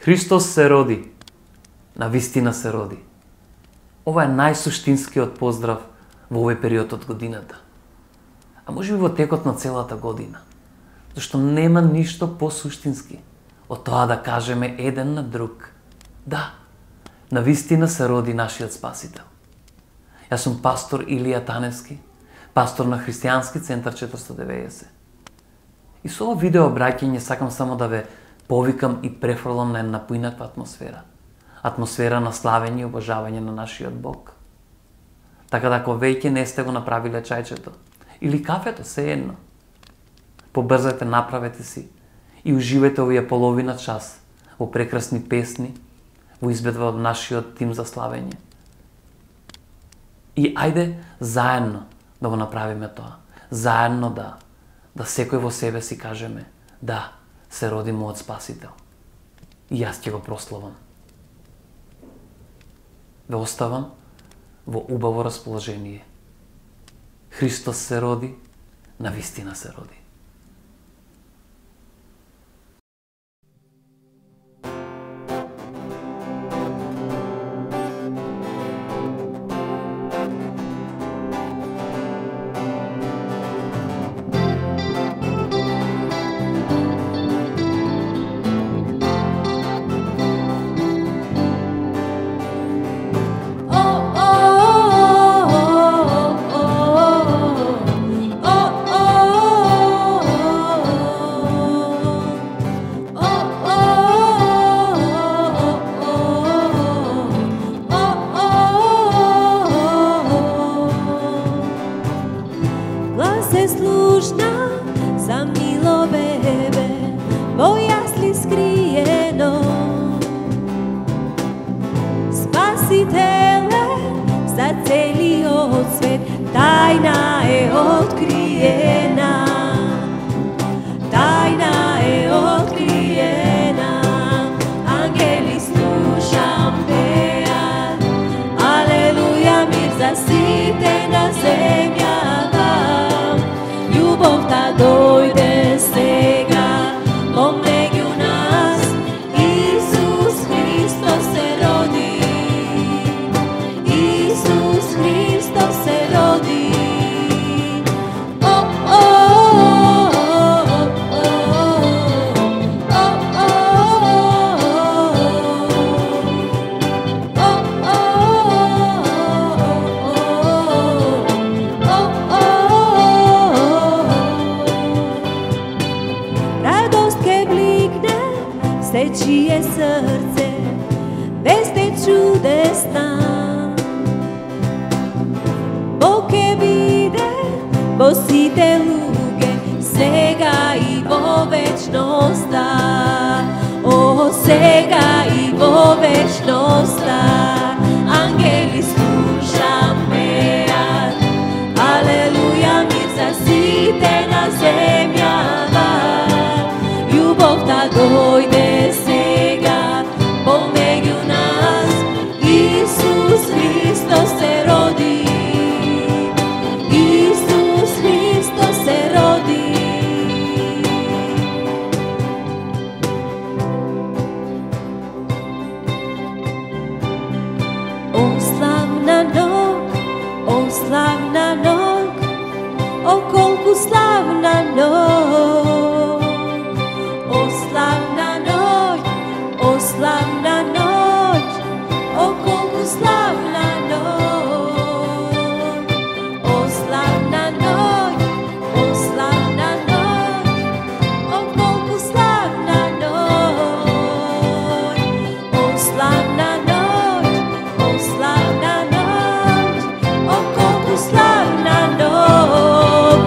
Христос се роди. Навистина се роди. Ова е најсуштинскиот поздрав во овој период од годината. А може би во текот на целата година. Зашто нема ништо посуштински од тоа да кажеме еден на друг: да, навистина се роди нашиот Спасител. Јас сум пастор Илија Таневски, пастор на Христијански центар 490. И со ова видео обраќање сакам само да ве повикам и префрлам на една поинаква атмосфера. Атмосфера на славење и обожавање на нашиот Бог. Така да ако веќе не сте го направиле чајчето или кафето, се едно, побрзате, направете си и уживајте овие половина час во прекрасни песни, во избедба од нашиот тим за славење. И ајде заедно да го направиме тоа. Заедно да секој во себе си кажеме: да, се роди мојот Спасител. И јас ќе го прославам. Ве оставам во убаво расположение. Христос се роди, навистина се роди. Спасителе за целиот свет, тајна е откриена, тајна е откриена. Ангели слушам пеат, алелуја, мир за сите на земјата. Љубовта дојде сега помеѓу нас, Исус Христос се роди. Исус Христос се роди. Радост ке бликне се чие срце, вест е чудесна. Бог ке биде во сите луѓе, сега и во вечноста. О, сега и во вечноста. Ангели слушам пеат, алелуја, мир за сите на земјата. Љубовта дојде сега помеѓу нас, Исус Христос се роди. Исус Христос се роди. О славна ног, о славна ног, о колку славна ног. О славна ноќ, о славна ноќ, о колку славна ноќ. О славна ноќ, о славна ноќ, о колку славна ноќ. О славна ноќ, о славна ноќ, о колку славна ноќ.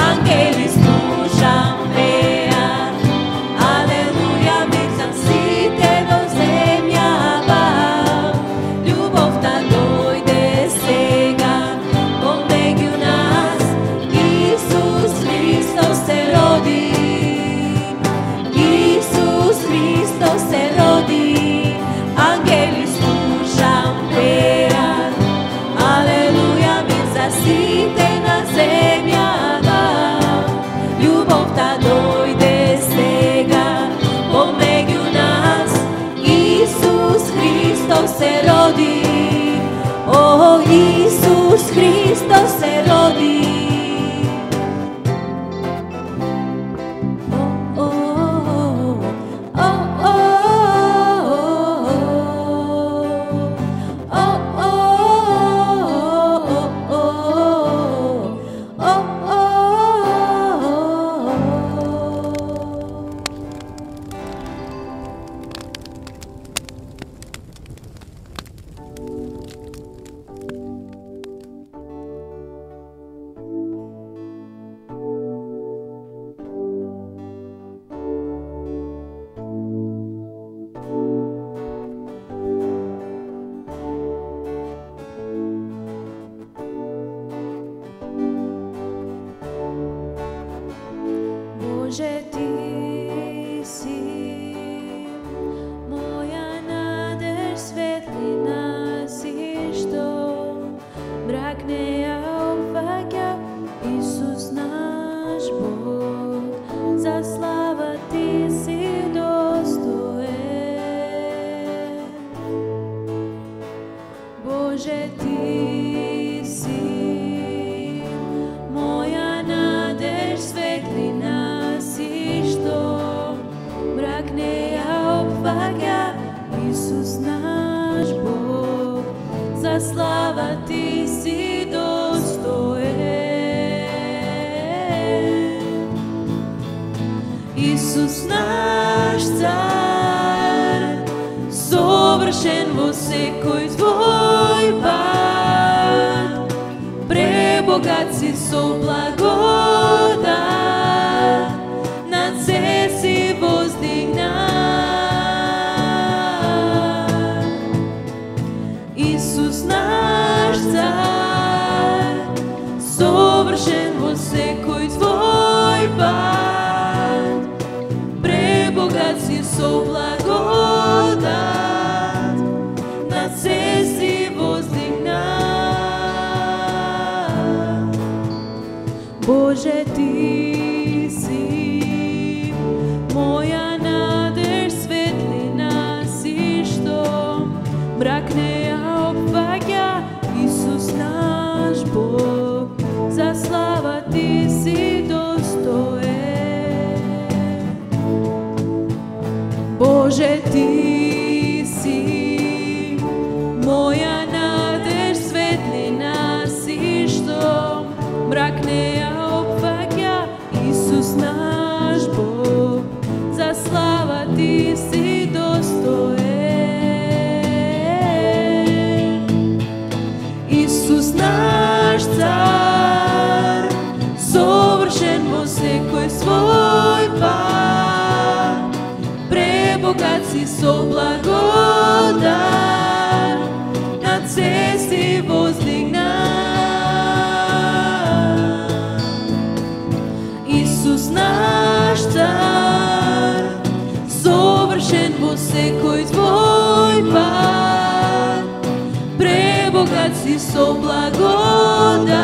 Ангели слушаат, Христос се роди, о, Исус Христос се роди. Боже, Ти си моја надеж, светлина си, што мрак не ја опфаќа. Исус наш Бог, за слава Ти си достоен. Боже, Ти си моја надеж, светлина си, што мрак не ја опфаќа. Исус наш Бог, за слава Ти си достоен. Исус наш Цар, совршен во секој Твој пат, пребогат си со благодат, над се си воздигнат. Исус наш Цар, совршен во секој Твој пат, пребогат си со благодат, над се си воздигнат. Боже, Ти си моја надеж, светлина си, што мрак не ја опфаќа. Исус наш Бог, за слава Ти си достоен. Боже, Ти си моја надеж, светлина си, што мрак не ја опфаќа. Исус наш Бог, за слава Ти си достоен. Исус наш Цар, совршен во секој свој пат, пребогат си со благодат, над се си воздигнат. Исус наш Цар, совршен во секој Твој пат, пребогат си со благодат,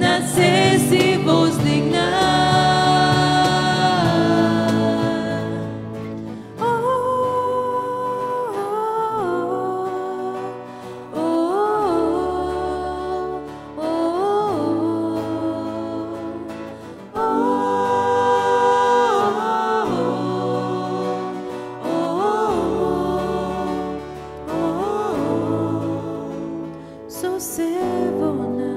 над се си воздигнат. So se vona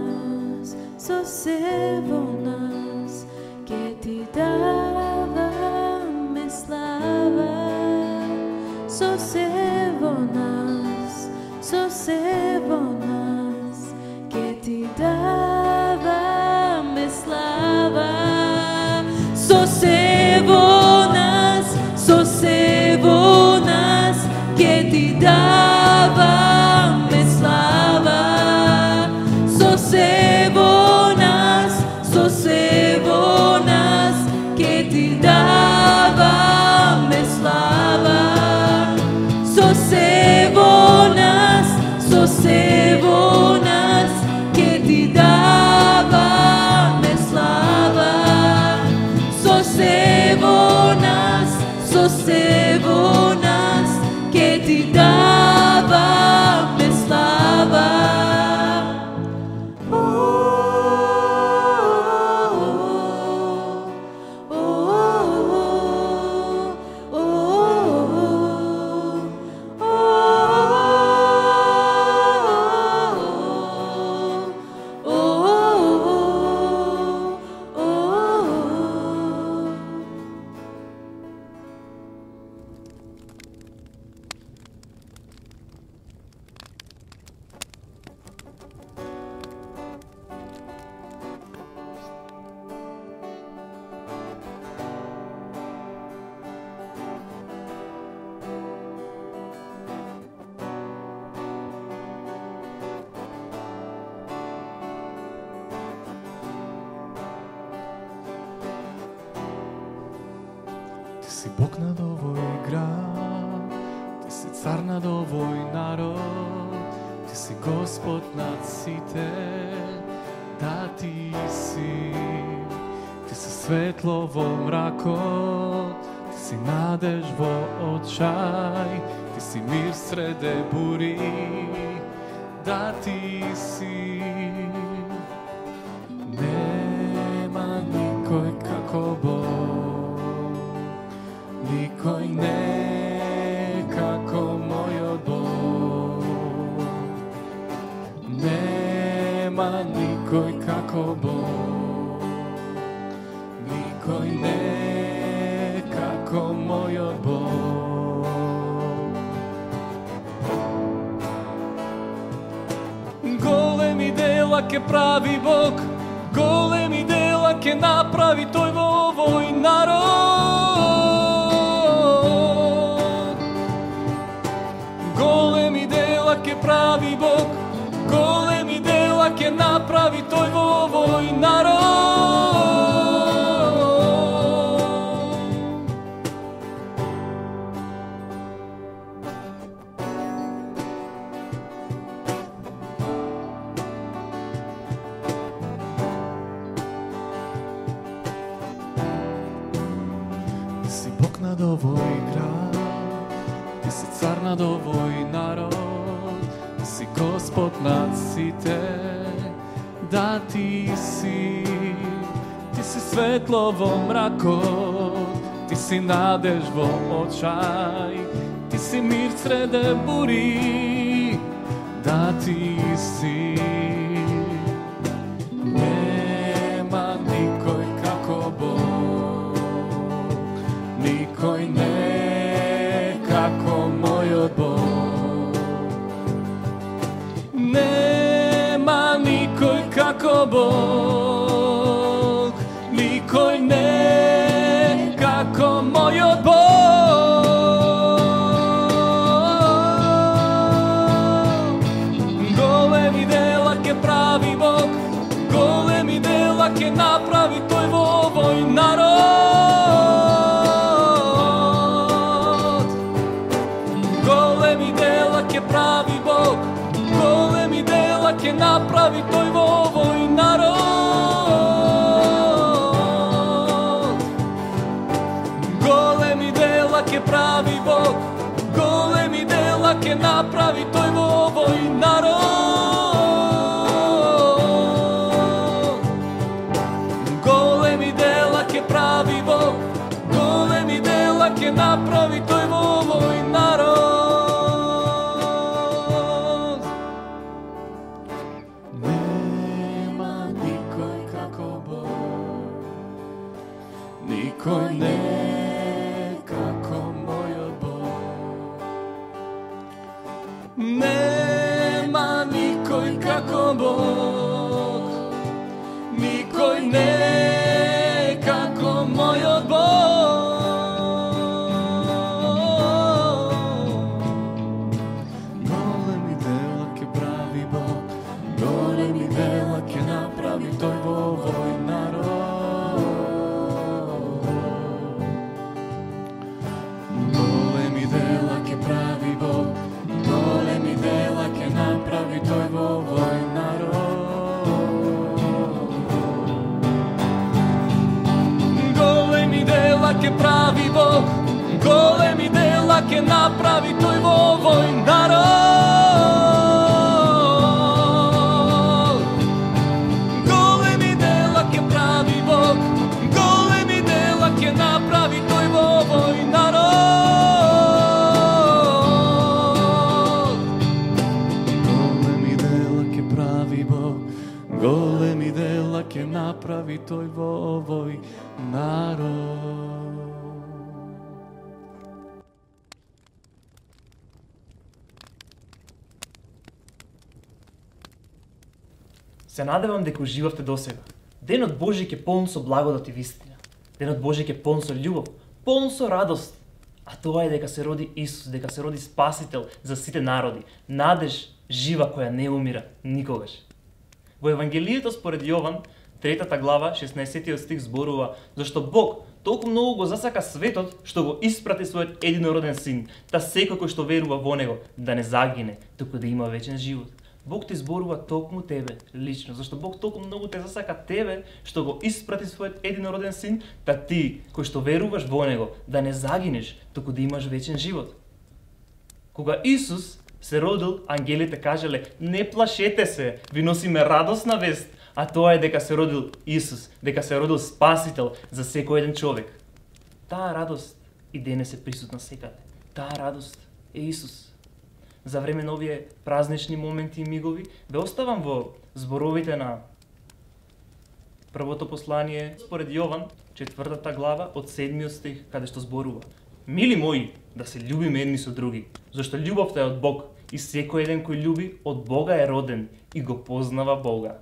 си Бог над овој град, ти си цар над овој народ, ти си Господ над сите, да ти си светло во мракот, ти си надеж во очај, ти си мир среде бури, да ти си. Нема никој како Бог, никој не како мојот Бог. Нема никој како Бог, никој не како мојот Бог. Големи дела ке прави Бог, големи дела ке направи тој во овој народ. Големи дела ке прави Бог, големи дела ке направи тој во овој народ. Ти си Бог над овој град, ти си цар над овој народ, ти си Господ над сите, да ти си светло во мракот, ти си надеж во очај, ти си мир среде бури, да ти си. Нема никој како Бог, никој не како мојот Бог. Нема никој како Бог, никој не како мојот Бог. Големи дела ке прави Бог, големи дела ке направи тој во овој народ. Големи дела ке прави Бог, големи дела ке направи тој во овој народ. Големи дела ке прави Бог, големи дела ке направи тој во овој народ. Големи дела ке прави Бог, големи дела ке направи тој во овој народ. Нема никој како Бог, никој не како мојот Бог. Нема никој како Бог, никој не како мојот Бог. Големи дела ке прави Бог, големи дела ке направи тој во овој народ. Големи дела ке прави Бог, големи дела ке направи тој во овој народ. Големи дела ке прави Бог, големи дела ке направи тој во овој народ. Големи дела ке прави Бог, големи дела ке направи тој во овој народ. Големи дела ке прави Бог, големи дела ке направи тој во овој народ. Се надевам дека уживавте досега. Денот Божи ќе полн со благодат и вистина. Денот Божи ќе полн со љубов, полн со радост. А тоа е дека се роди Исус, дека се роди Спасител за сите народи, надеж жива која не умира никогаш. Во Евангелието според Јован, 3 глава, 16 стих зборува зашто Бог толку многу го засака светот, што го испрати својот единороден син, та секој кој што верува во него да не загине, туку да има вечен живот. Бог ти зборува токму тебе лично, зашто Бог толку многу те засака тебе, што го испрати својот единороден син, та ти кој што веруваш во него да не загинеш, туку да имаш вечен живот. Кога Исус се родил, ангелите кажале: "Не плашете се, ви носиме радосна вест." А тоа е дека се родил Исус, дека се родил Спасител за секој еден човек. Таа радост и денес е присутна секаде. Таа радост е Исус. За време на овие празнични моменти и мигови, ве оставам во зборовите на првото послание според Јован, 4 глава, од 7 стих, каде што зборува: "Мили мои, да се љубиме едни со други, зашто љубовта е од Бог, и секој еден кој љуби од Бога е роден и го познава Бога.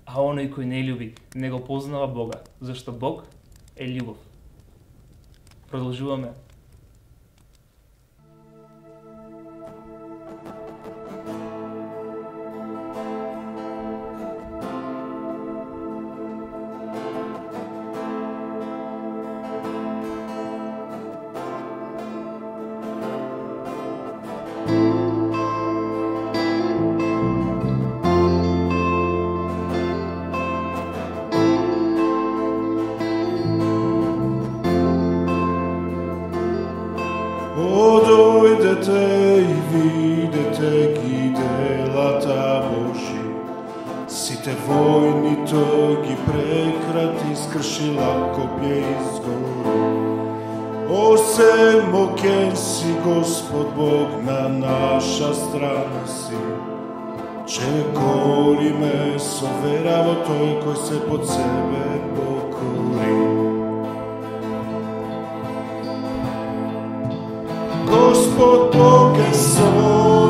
А оној кој не љуби, не го познава Бога, зашто Бог е љубов." Продолжуваме. Dojdete i videte ги делата Божи. Сите војни тој ги прекрати, скрши лакопје изгори. О, всемоќен си Господ Бог, на наша страна си. Че гориме со вера во тој кој се под себе покори. Господ Бог е со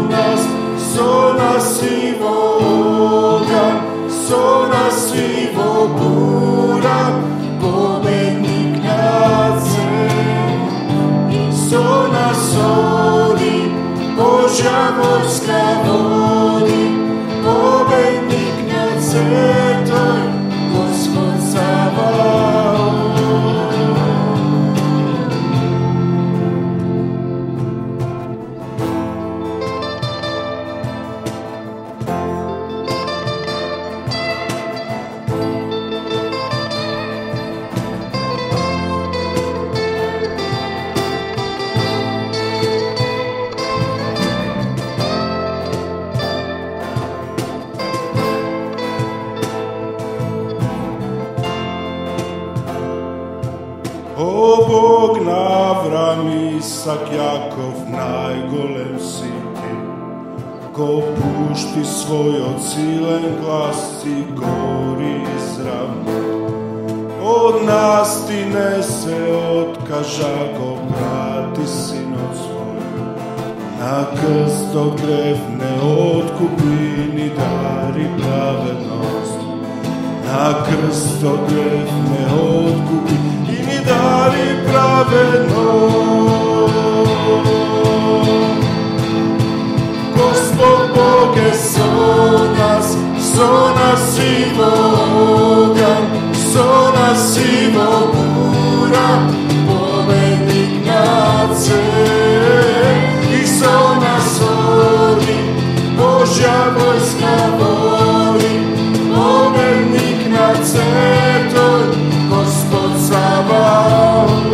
нас и во оган, со нас и во бура, победник над се. Со нас оди, Божја војска води, победник над се, тој Господ Саваот. О Бог на Авраам, Исак, Јаков, најголем си ти. Го пушти својот силен глас и гори изравни. Од нас ти не се откажа, го прати синот свој. На крстот грев не откупи, ни дари праведност. На крстот грев не откупи, и ни дари праведност. Господ Бог е со нас и во оган, со нас и во бура, победник над се. И со нас оди, Божја војска води, победник над се, тој Господ Саваот.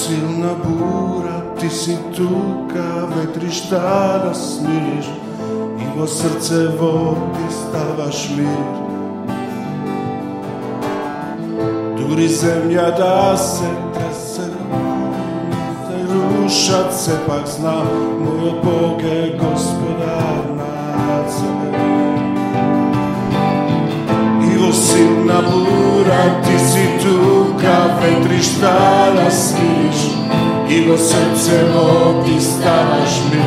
Силна бура, ти си тука, ветришта да смириш, и во срцево ти ставаш мир. Дури земја да се тресе, се рушат, сепак знам, мојот Бог е Господар над се. И во силна бура, ти си тука, Neka vetrišta nasmiriš i во srcevo ti stavaš mi.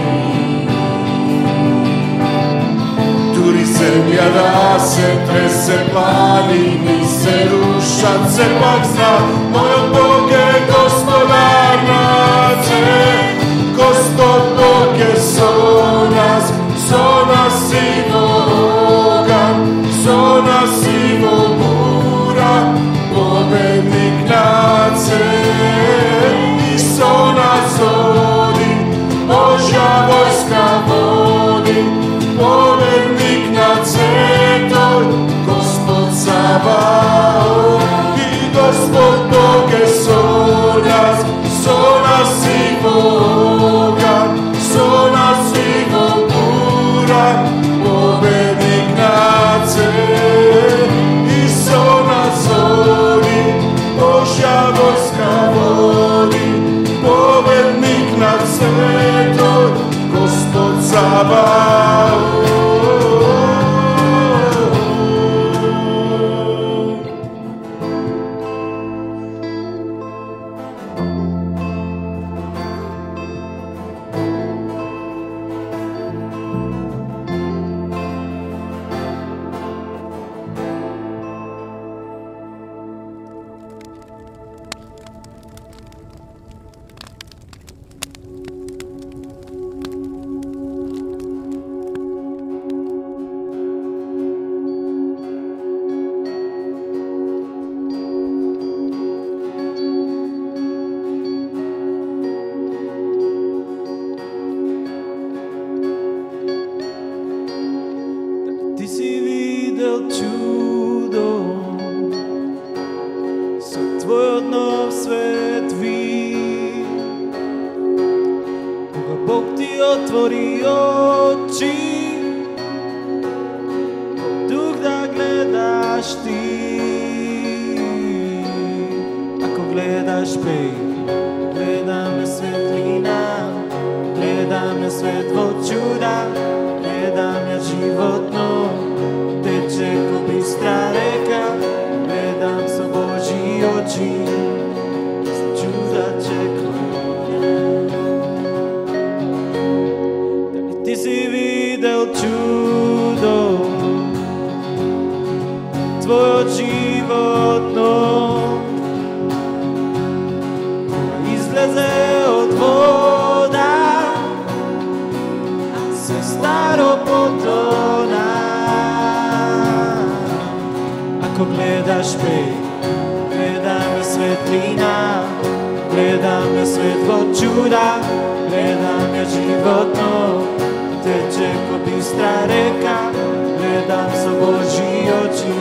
Turi zemlja da se trese, planini se rušat se, pak zna moj Bog je gospodar nađe. Gospod Bog je so nas i ogan, so nas i bura, pobednik nađe. I so nas vodi, Božja vojska vodi, pobednik nad svetom, Gospod Sabaoth. I Gospod Bog je so nas i ogan, so nas i bura, pobednik nad svetom. I so nas vodi, Božja vojska vodi, pobednik nad svetom, Gospod Sabaoth. Otvori oči, duh da gledaš ti. Ako gledaš pej, gledam na svetlina, gledam na svetlo čuda, gledam na životno, teče ko bistra reka, gledam sa Boží oči, čuda čekam. Ti si videl čudo tvoje životno, izleze od voda a se staro potona. Ako gledaš pej, gledam na svetlina, gledam na svetlo čuda, gledam na životno, teče ko bistra reka, gledam sa Boží oči,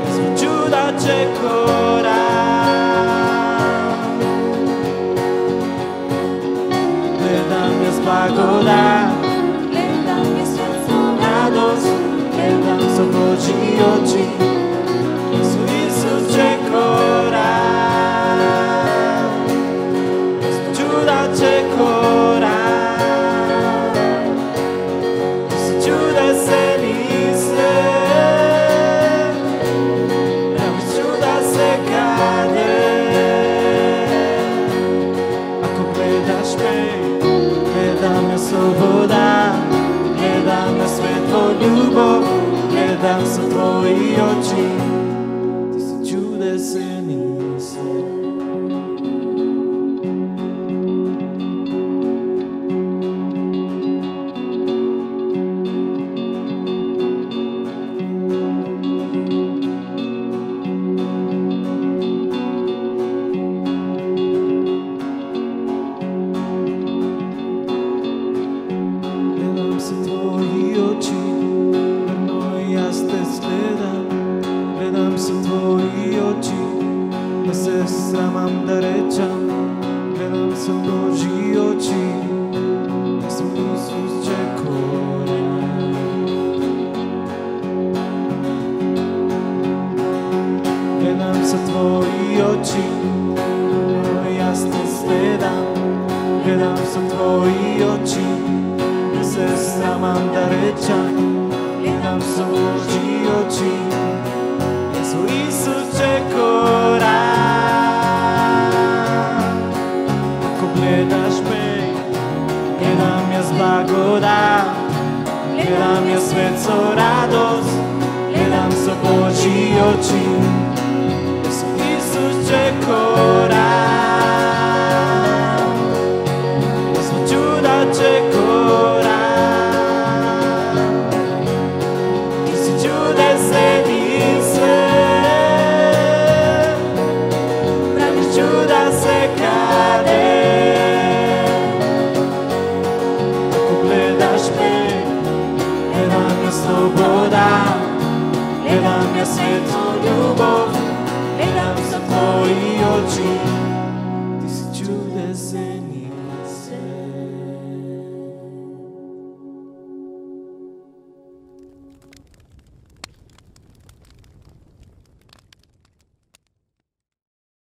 za čuda čekora. Gledam je blagodat, gledam je srcu radost, gledam sa Boží oči, za Isus čekora. Za čuda čekora. Sloboda, gledam na svetlo ljubov, gledam sa tvoji oči, ti si čudesen Isus. Gledam sa Boží oči, Jezu Isus čekora. sloboda. Gledam ja svet so radost, gledam so Boží oči. Isus čeko rám, smo čuda čeko rám. Ti si čudesne se, praviš čuda se kade. Ako gledaš me, gledam ja sloboda, gledam ja svetu ljubav.